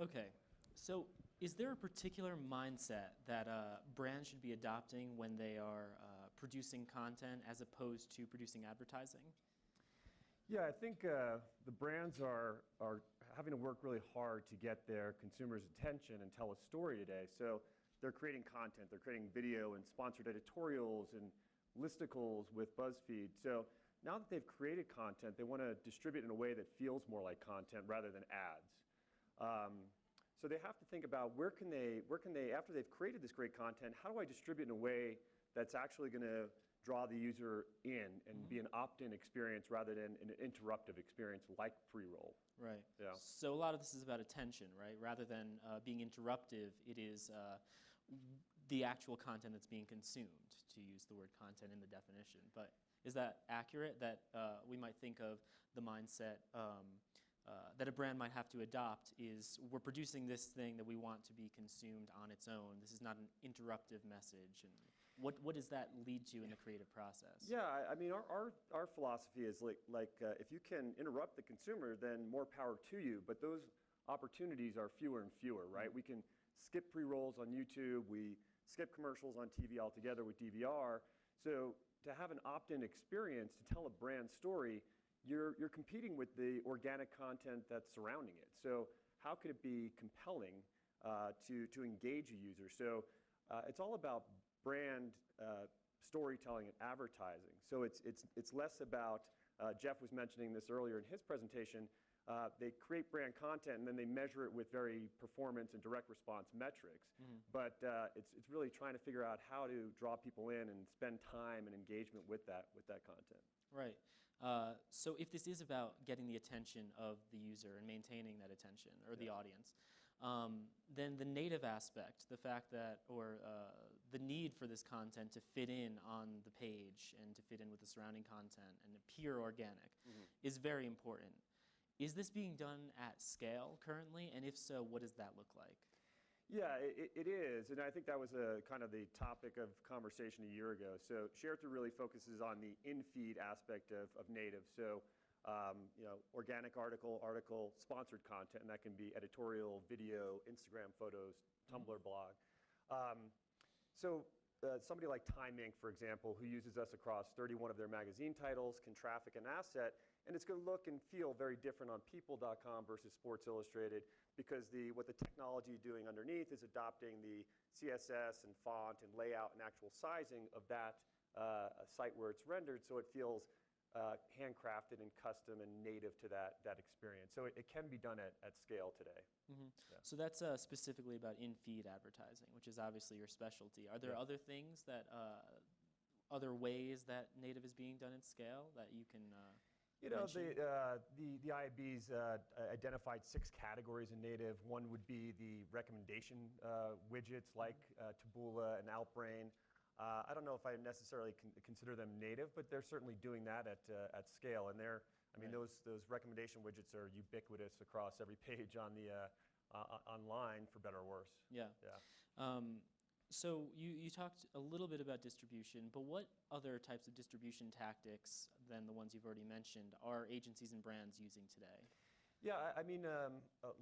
Okay, so is there a particular mindset that brands should be adopting when they are producing content as opposed to producing advertising? Yeah, I think the brands are having to work really hard to get their consumers' attention and tell a story today. So they're creating content, they're creating video and sponsored editorials and listicles with BuzzFeed. So now that they've created content, they want to distribute in a way that feels more like content rather than ads. So they have to think about where can they, after they've created this great content, how do I distribute in a way that's actually going to draw the user in and be an opt-in experience rather than an interruptive experience like pre-roll. Right. Yeah. So a lot of this is about attention, right? Rather than being interruptive, it is the actual content that's being consumed, to use the word content in the definition. But is that accurate, that we might think of the mindset that a brand might have to adopt is we're producing this thing that we want to be consumed on its own. This is not an interruptive message. And what does that lead to in the creative process? Yeah, I mean, our philosophy is like if you can interrupt the consumer, then more power to you. But those opportunities are fewer and fewer, right? We can skip pre-rolls on YouTube. We skip commercials on TV altogether with DVR. So to have an opt-in experience to tell a brand story, you're competing with the organic content that's surrounding it. So how could it be compelling to engage a user? So it's all about brand storytelling and advertising. So it's less about, Jeff was mentioning this earlier in his presentation, they create brand content and then they measure it with very performance and direct response metrics. But it's really trying to figure out how to draw people in and spend time and engagement with that content. Right. So if this is about getting the attention of the user and maintaining that attention, or the audience, then the native aspect, the fact that, or the need for this content to fit in on the page and to fit in with the surrounding content and appear organic is very important. Is this being done at scale currently? And if so, what does that look like? Yeah, it is, and I think that was kind of the topic of conversation a year ago. So Share-Through really focuses on the in-feed aspect of native. So organic article, sponsored content, and that can be editorial, video, Instagram photos, Tumblr blog. Somebody like Time Inc., for example, who uses us across 31 of their magazine titles, can traffic an asset, and it's going to look and feel very different on People.com versus Sports Illustrated because what the technology is doing underneath is adopting the CSS and font and layout and actual sizing of that site where it's rendered, so it feels handcrafted and custom and native to that experience. So it can be done at scale today. Yeah. So that's specifically about in-feed advertising, which is obviously your specialty. Are there other things that, other ways that native is being done at scale that you can mention? The IAB's identified 6 categories in native. One would be the recommendation widgets like Taboola and Outbrain. I don't know if I necessarily consider them native, but they're certainly doing that at scale. And those recommendation widgets are ubiquitous across every page on the online, for better or worse. Yeah. So you talked a little bit about distribution, but what other types of distribution tactics than the ones you've already mentioned are agencies and brands using today? Yeah, I mean,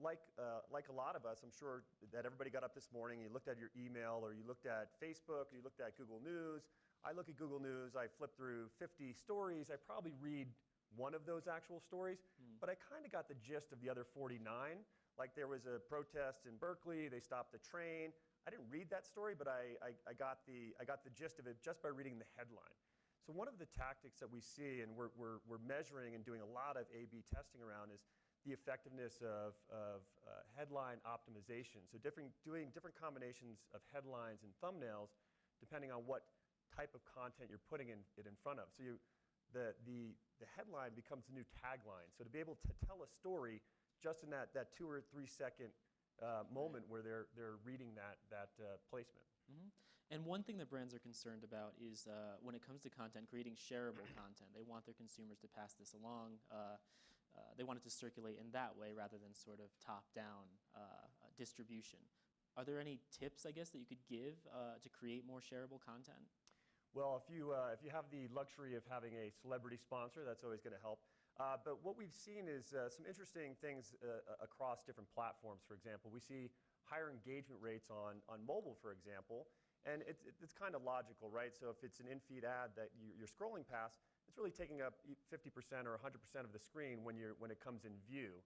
like a lot of us, I'm sure that everybody got up this morning, you looked at your email, or you looked at Facebook, or you looked at Google News. I look at Google News, I flip through 50 stories, I probably read one of those actual stories, but I kind of got the gist of the other 49. Like there was a protest in Berkeley, they stopped the train. I didn't read that story, but I got the gist of it just by reading the headline. So one of the tactics that we see, and we're measuring and doing a lot of A/B testing around, is the effectiveness of headline optimization. So doing different combinations of headlines and thumbnails depending on what type of content you're putting it in front of. So the headline becomes the new tagline. So to be able to tell a story just in that 2 or 3 second moment where they're reading that placement. And one thing that brands are concerned about is when it comes to content, creating shareable content. They want their consumers to pass this along. They want it to circulate in that way rather than sort of top-down distribution. Are there any tips, I guess, that you could give to create more shareable content? Well, if you have the luxury of having a celebrity sponsor, that's always going to help. But what we've seen is some interesting things across different platforms. For example, we see higher engagement rates on mobile, for example, and it's kind of logical, right? So if it's an in-feed ad that you're scrolling past, it's really taking up 50% or 100% of the screen when it comes in view.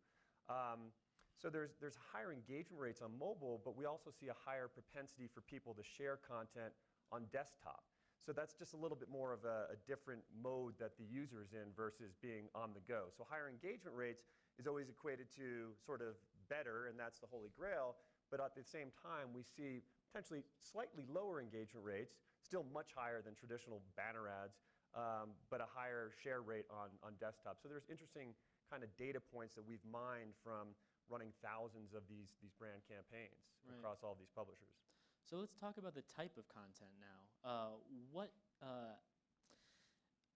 So there's higher engagement rates on mobile, but we also see a higher propensity for people to share content on desktop. So that's just a little bit more of a different mode that the user's in versus being on the go. So higher engagement rates is always equated to sort of better, and that's the holy grail. But at the same time, we see potentially slightly lower engagement rates, still much higher than traditional banner ads, but a higher share rate on desktop. So there's interesting kind of data points that we've mined from running thousands of these brand campaigns across all these publishers. So let's talk about the type of content now.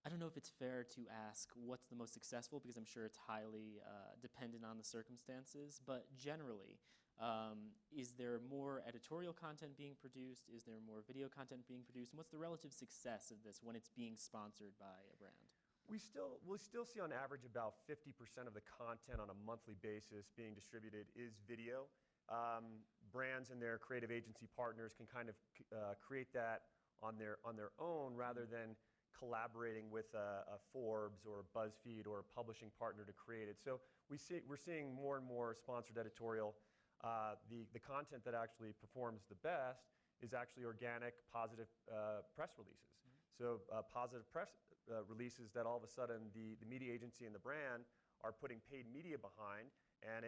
I don't know if it's fair to ask what's the most successful, because I'm sure it's highly dependent on the circumstances, but generally, is there more editorial content being produced? Is there more video content being produced? And what's the relative success of this when it's being sponsored by a brand? We still see on average about 50% of the content on a monthly basis being distributed is video. Brands and their creative agency partners can kind of create that on their own rather than collaborating with a Forbes or a BuzzFeed or a publishing partner to create it. So we're seeing more and more sponsored editorial. The content that actually performs the best is actually organic, positive press releases. So positive press releases that all of a sudden the media agency and the brand are putting paid media behind, and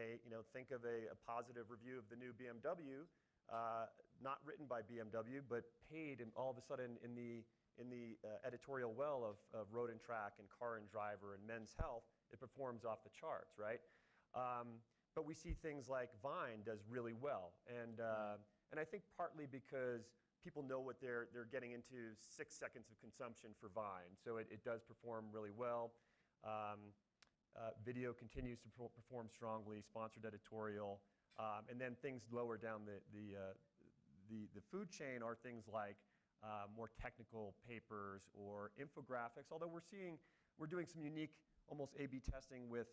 think of a positive review of the new BMW, not written by BMW, but paid all of a sudden in the editorial well of Road and Track and Car and Driver and Men's Health. It performs off the charts, right? But we see things like Vine does really well, and I think partly because people know what they're getting into 6 seconds of consumption for Vine, so it does perform really well. Video continues to perform strongly, sponsored editorial, and then things lower down the food chain are things like more technical papers or infographics, although we're doing some unique almost A/B testing with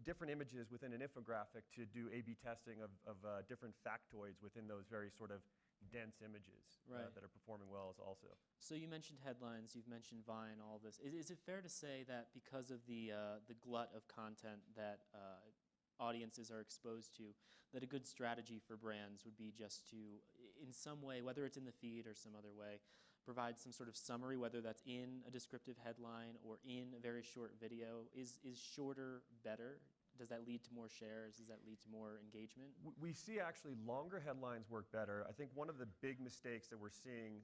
different images within an infographic to do A/B testing of different factoids within those very sort of dense images that are performing well as also. So you mentioned headlines, you've mentioned Vine, all this. Is it fair to say that because of the glut of content that audiences are exposed to, that a good strategy for brands would be just to, in some way, whether it's in the feed or some other way, provide some sort of summary, whether that's in a descriptive headline or in a very short video? Is shorter better? Does that lead to more shares? Does that lead to more engagement? We see actually longer headlines work better. I think one of the big mistakes that we're seeing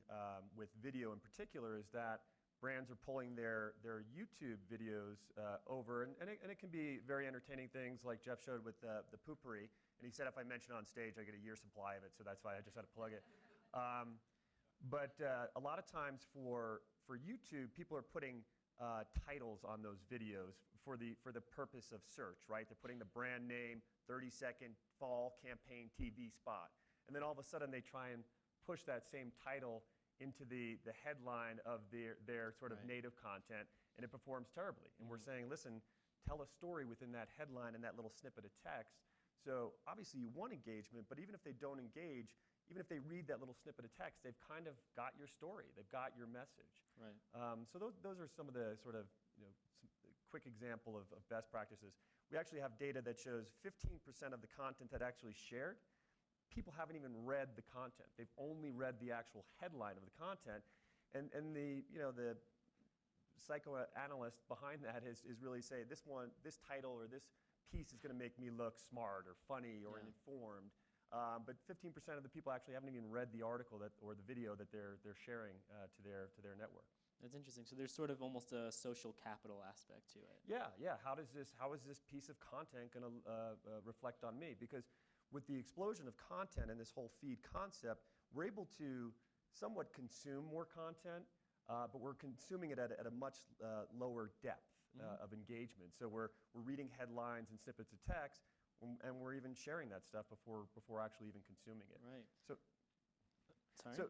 with video in particular is that brands are pulling their YouTube videos over, and it can be very entertaining things like Jeff showed with the poopery, and he said if I mention it on stage I get a year's supply of it, so that's why I just had to plug it. But a lot of times for YouTube, people are putting titles on those videos for the purpose of search, right? They're putting the brand name, 30-second fall campaign TV spot, and then all of a sudden they try and push that same title into the headline of their sort of native content, and it performs terribly. And we're saying, listen, tell a story within that headline and that little snippet of text. So obviously you want engagement, but even if they don't engage, even if they read that little snippet of text, they've kind of got your story. They've got your message. Right. So those are some of the sort of some quick example of best practices. We actually have data that shows 15% of the content that actually shared, people haven't even read the content. They've only read the actual headline of the content, and the psychoanalyst behind that is really say this title or this piece is going to make me look smart or funny or informed. But 15% of the people actually haven't even read the article or the video that they're sharing to their network. That's interesting. So there's sort of almost a social capital aspect to it. Yeah. How is this piece of content going to reflect on me? Because with the explosion of content and this whole feed concept, we're able to somewhat consume more content, but we're consuming it at a much lower depth of engagement. So we're reading headlines and snippets of text, and we're even sharing that stuff before actually even consuming it. Right.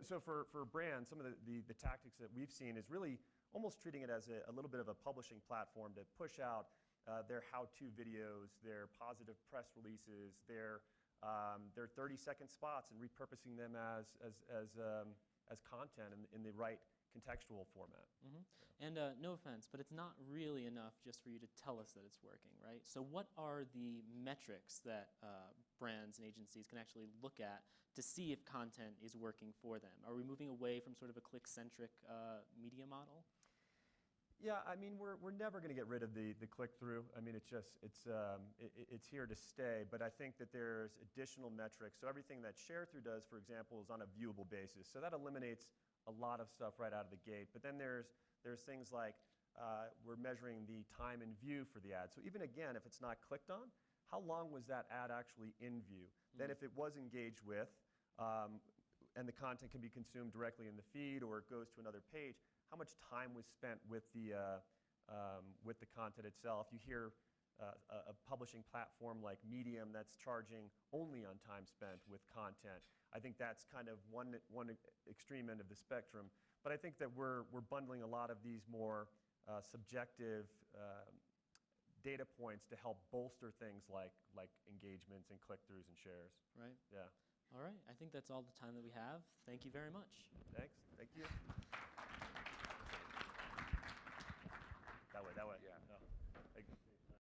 So for brands, some of the tactics that we've seen is really almost treating it as a little bit of a publishing platform to push out their how-to videos, their positive press releases, their 30-second spots, and repurposing them as content in the right contextual format. Mm-hmm. And no offense, but it's not really enough just for you to tell us that it's working, right? So what are the metrics that brands and agencies can actually look at to see if content is working for them? Are we moving away from sort of a click-centric media model? Yeah, I mean, we're never going to get rid of the click-through. I mean, it's here to stay. But I think that there's additional metrics. So everything that share-through does, for example, is on a viewable basis. So that eliminates a lot of stuff right out of the gate. But then there's things like we're measuring the time in view for the ad. So even again, if it's not clicked on, how long was that ad actually in view? Then if it was engaged with, and the content can be consumed directly in the feed or it goes to another page, how much time was spent with the content itself? You hear a publishing platform like Medium that's charging only on time spent with content. I think that's kind of one extreme end of the spectrum. But I think that we're bundling a lot of these more subjective data points to help bolster things like engagements and click-throughs and shares. Right. Yeah. All right. I think that's all the time that we have. Thank you very much. Thanks. Thank you. That way. Yeah.